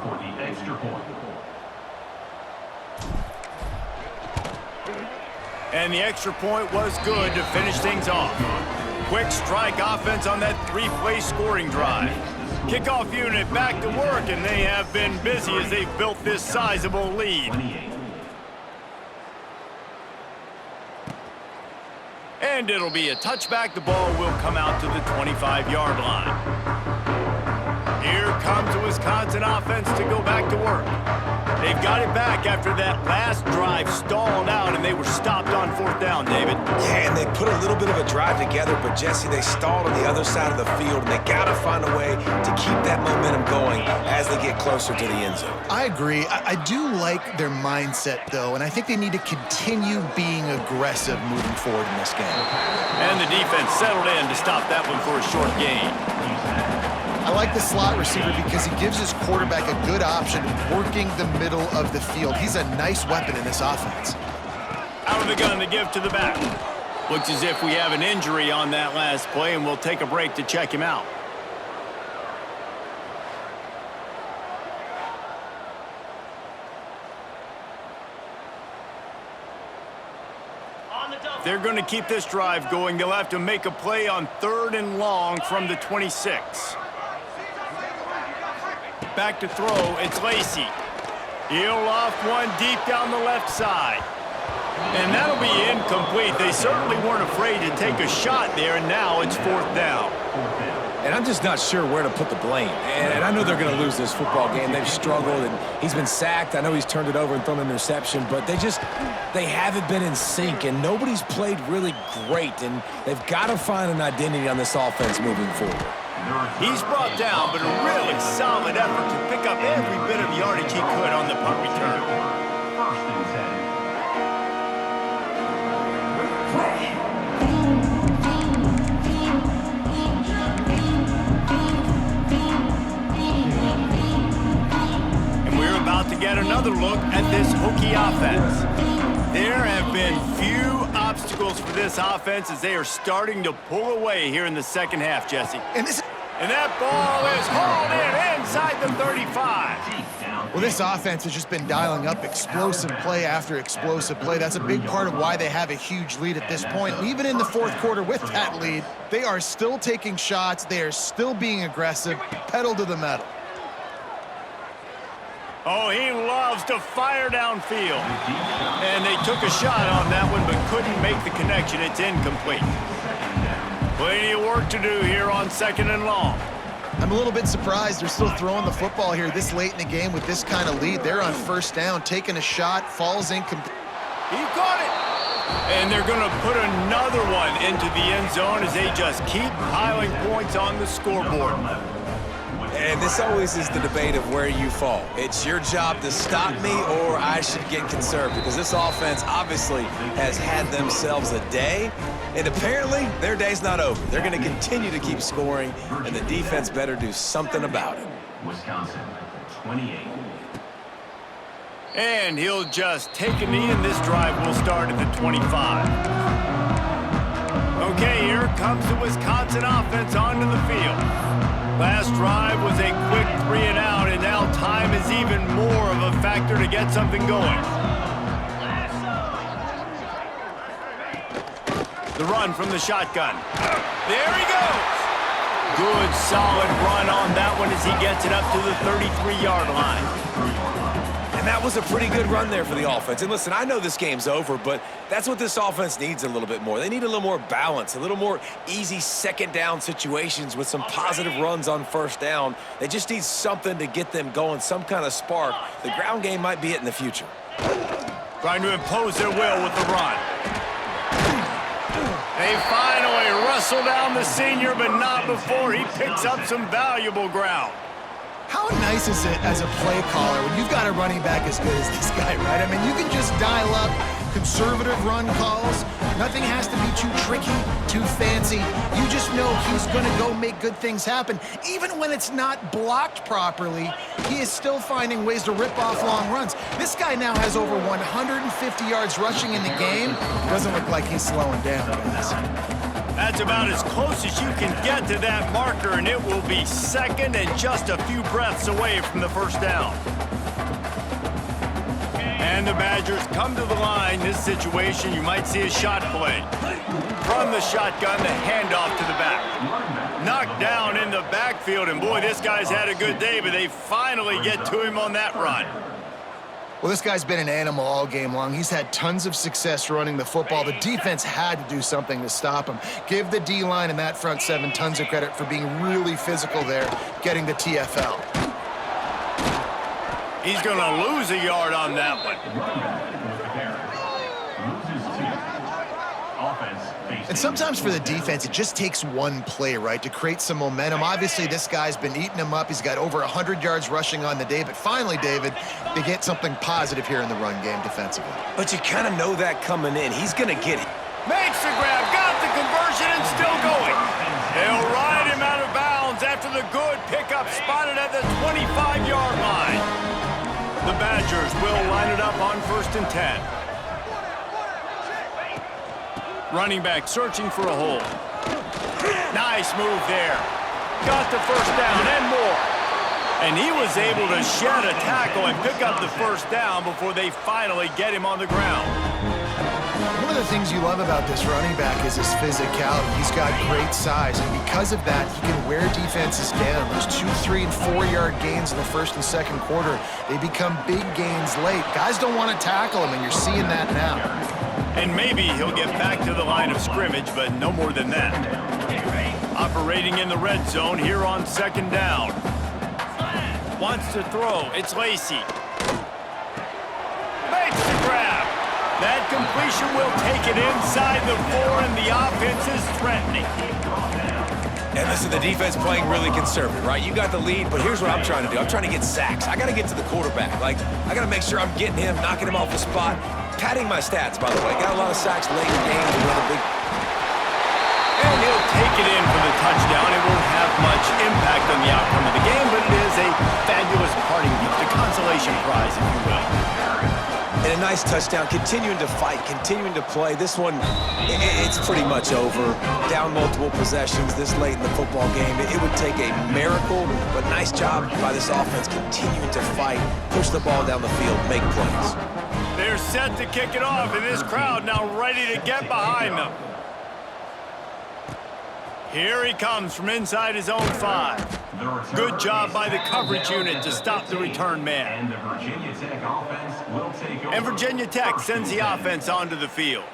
And the extra point was good to finish things off. Quick strike offense on that 3-play scoring drive. Kickoff unit back to work, and they have been busy as they've built this sizable lead. And it'll be a touchback. The ball will come out to the 25-yard line. Here comes the Wisconsin offense to go back to work. They've got it back after that last drive stalled out, and they were stopped on 4th down, David. Yeah, and they put a little bit of a drive together, but, Jesse, they stalled on the other side of the field, and they got to find a way to keep that momentum going as they get closer to the end zone. I agree. I do like their mindset, though, and I think they need to continue being aggressive moving forward in this game. And the defense settled in to stop that one for a short gain. I like the slot receiver because he gives his quarterback a good option working the middle of the field. He's a nice weapon in this offense. Out of the gun to give to the back. Looks as if we have an injury on that last play, and we'll take a break to check him out. They're going to keep this drive going. They'll have to make a play on 3rd and long from the 26. Back to throw, it's Lacey. He'll loft one deep down the left side. And that'll be incomplete. They certainly weren't afraid to take a shot there, and now it's 4th down. And I'm just not sure where to put the blame. And I know they're going to lose this football game. They've struggled, and he's been sacked. I know he's turned it over and thrown an interception, but they haven't been in sync, and nobody's played really great, and they've got to find an identity on this offense moving forward. He's brought down, but a really solid effort to pick up every bit of yardage he could on the punt return. And we're about to get another look at this Hokie offense. There have been few obstacles for this offense as they are starting to pull away here in the second half, Jesse. And that ball is hauled in inside the 35. Well, this offense has just been dialing up explosive play after explosive play. That's a big part of why they have a huge lead at this point. And even in the 4th quarter with that lead, they are still taking shots. They are still being aggressive, pedal to the metal. Oh, he loves to fire downfield. And they took a shot on that one but couldn't make the connection. It's incomplete. Plenty of work to do here on 2nd and long. I'm a little bit surprised they're still throwing the football here this late in the game with this kind of lead. They're on 1st down, taking a shot, falls incomplete. He caught it. And they're going to put another one into the end zone as they just keep piling points on the scoreboard. And this always is the debate of where you fall. It's your job to stop me or I should get conserved, because this offense obviously has had themselves a day, and apparently their day's not over. They're going to continue to keep scoring, and the defense better do something about it. Wisconsin, 28. And he'll just take a knee, and this drive will start at the 25. Okay, here comes the Wisconsin offense onto the field. Last drive was a quick 3-and-out, and now time is even more of a factor to get something going. The run from the shotgun. There he goes. Good, solid run on that one as he gets it up to the 33-yard line. And that was a pretty good run there for the offense. And listen, I know this game's over, but that's what this offense needs a little bit more. They need a little more balance, a little more easy 2nd down situations with some positive runs on 1st down. They just need something to get them going, some kind of spark. The ground game might be it in the future. Trying to impose their will with the run. They finally wrestle down the senior, but not before he picks up some valuable ground. How nice is it as a play caller when you've got a running back as good as this guy, right? I mean, you can just dial up conservative run calls. Nothing has to be too tricky, too fancy. You just know he's going to go make good things happen. Even when it's not blocked properly, he is still finding ways to rip off long runs. This guy now has over 150 yards rushing in the game. Doesn't look like he's slowing down, guys. That's about as close as you can get to that marker, and it will be 2nd and just a few breaths away from the 1st down. And the Badgers come to the line. This situation, you might see a shot play. From the shotgun, the handoff to the back. Knocked down in the backfield, and boy, this guy's had a good day, but they finally get to him on that run. Well, this guy's been an animal all game long. He's had tons of success running the football. The defense had to do something to stop him. Give the D-line and that front 7 tons of credit for being really physical there, getting the TFL. He's going to lose a yard on that one. And sometimes for the defense, it just takes one play, right, to create some momentum. Obviously, this guy's been eating him up. He's got over 100 yards rushing on the day. But finally, David, they get something positive here in the run game defensively. But you kind of know that coming in. He's going to get it. Makes the grab, got the conversion, and still going. They'll ride him out of bounds after the good pickup spotted at the 25-yard line. The Badgers will line it up on 1st and 10. Running back searching for a hole. Nice move there. Got the 1st down and more. And he was able to shed a tackle and pick up the 1st down before they finally get him on the ground. One of the things you love about this running back is his physicality. He's got great size, and because of that, he can wear defenses down. Those 2-, 3-, and 4-yard gains in the 1st and 2nd quarter, they become big gains late. Guys don't want to tackle him, and you're seeing that now. And maybe he'll get back to the line of scrimmage, but no more than that. Operating in the red zone here on 2nd down. Wants to throw. It's Lacey. Makes the grab. That completion will take it inside the 4, and the offense is threatening. And listen, the defense playing really conservative, right? You got the lead, but here's what I'm trying to do. I'm trying to get sacks. I got to get to the quarterback. Like, I got to make sure I'm getting him, knocking him off the spot. Padding my stats, by the way. Got a lot of sacks late in the game. And he'll take it in for the touchdown. It won't have much impact on the outcome of the game, but it is a fabulous parting gift, a consolation prize, if you will. And a nice touchdown, continuing to fight, continuing to play. This one, it's pretty much over. Down multiple possessions this late in the football game. It would take a miracle, but nice job by this offense continuing to fight, push the ball down the field, make plays. They're set to kick it off, and this crowd now ready to get behind them. Here he comes from inside his own 5. Good job by the coverage unit to stop the return man. And Virginia Tech sends the offense onto the field.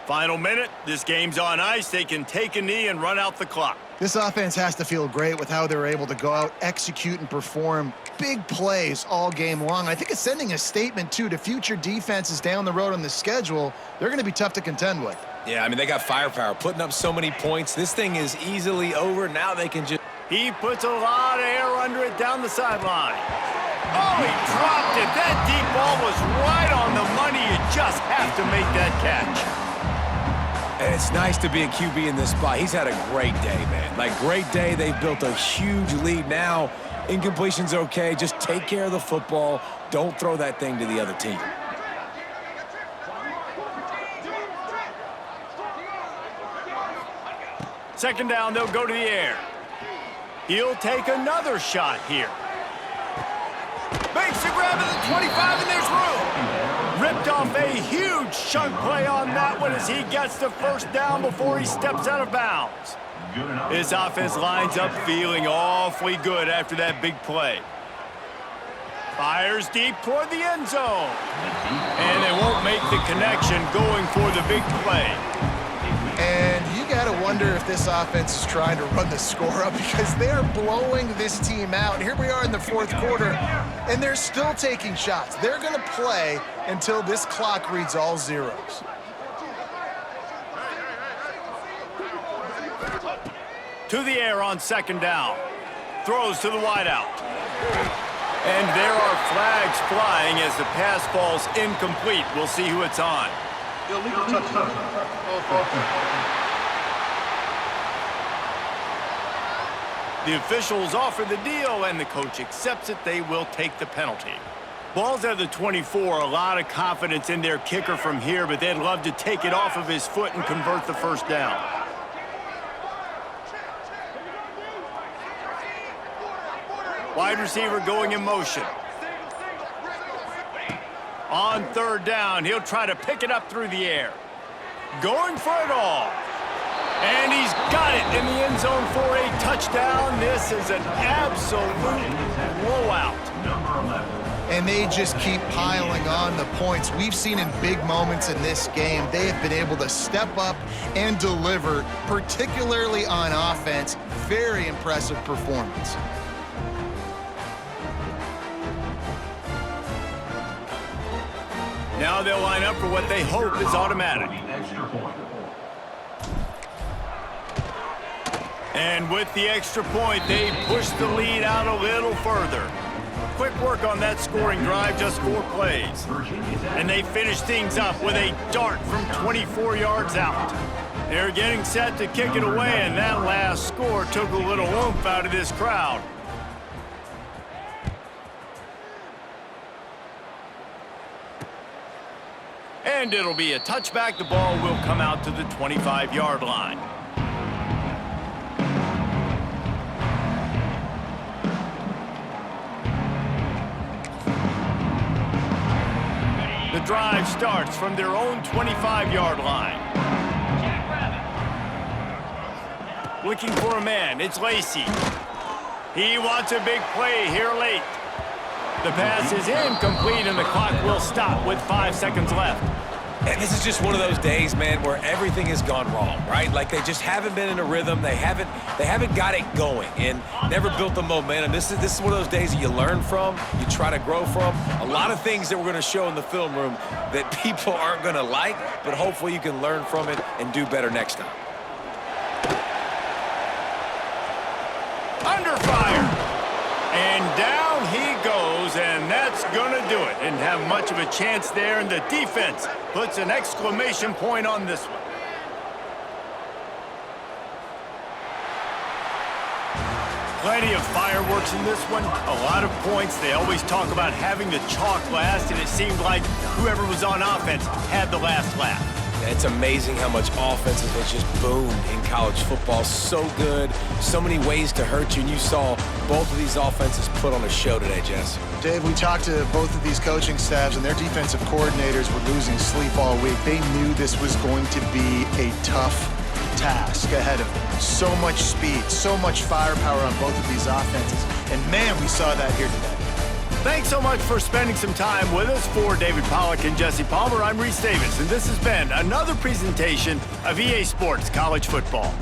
Final minute. This game's on ice. They can take a knee and run out the clock. This offense has to feel great with how they're able to go out, execute, and perform big plays all game long. I think it's sending a statement, too, to future defenses down the road on the schedule. They're going to be tough to contend with. Yeah, I mean, they got firepower, putting up so many points. This thing is easily over. Now they can just... He puts a lot of air under it down the sideline. Oh, he dropped it. That deep ball was right on the money. You just have to make that catch. And it's nice to be a QB in this spot. He's had a great day, man. Like, great day. They've built a huge lead now. Incompletion's okay. Just take care of the football. Don't throw that thing to the other team. Second down, they'll go to the air. He'll take another shot here. Makes a grab at the 25, and there's room. Ripped off a huge chunk play on that one as he gets the first down before he steps out of bounds. His offense lines up feeling awfully good after that big play. Fires deep toward the end zone. And they won't make the connection going for the big play. And you got to wonder if this offense is trying to run the score up because they're blowing this team out. Here we are in the fourth quarter, and they're still taking shots. They're going to play until this clock reads all zeros. To the air on second down. Throws to the wideout. And there are flags flying as the pass falls incomplete. We'll see who it's on. Illegal touchdown. The officials offer the deal, and the coach accepts it. They will take the penalty. Ball's at the 24. A lot of confidence in their kicker from here, but they'd love to take it off of his foot and convert the first down. Wide receiver going in motion. On third down, he'll try to pick it up through the air. Going for it all. And he's got it in the end zone for a touchdown. This is an absolute blowout. And they just keep piling on the points. We've seen in big moments in this game, they have been able to step up and deliver, particularly on offense. Very impressive performance. Now they'll line up for what they hope is automatic. And with the extra point, they push the lead out a little further. Quick work on that scoring drive, just 4 plays. And they finish things up with a dart from 24 yards out. They're getting set to kick it away, and that last score took a little oomph out of this crowd. And it'll be a touchback. The ball will come out to the 25-yard line. The drive starts from their own 25-yard line. Looking for a man. It's Lacey. He wants a big play here late. The pass is incomplete, and the clock will stop with 5 seconds left. And this is just one of those days, man, where everything has gone wrong, right? Like they just haven't been in a rhythm. They haven't got it going and never built the momentum. This is one of those days that you learn from, you try to grow from. A lot of things that we're going to show in the film room that people aren't going to like, but hopefully you can learn from it and do better next time. Under fire. And down he goes, and that's going to do it. Didn't have much of a chance there, and the defense puts an exclamation point on this one. Plenty of fireworks in this one, a lot of points. They always talk about having the chalk last, and it seemed like whoever was on offense had the last laugh. It's amazing how much offense has just boomed in college football. So good, so many ways to hurt you, and you saw both of these offenses put on a show today, Jess. Dave, we talked to both of these coaching staffs, and their defensive coordinators were losing sleep all week. They knew this was going to be a tough task ahead of them. So much speed, so much firepower on both of these offenses, and man, we saw that here today. Thanks so much for spending some time with us. For David Pollack and Jesse Palmer, I'm Reese Davis, and this has been another presentation of EA Sports College Football.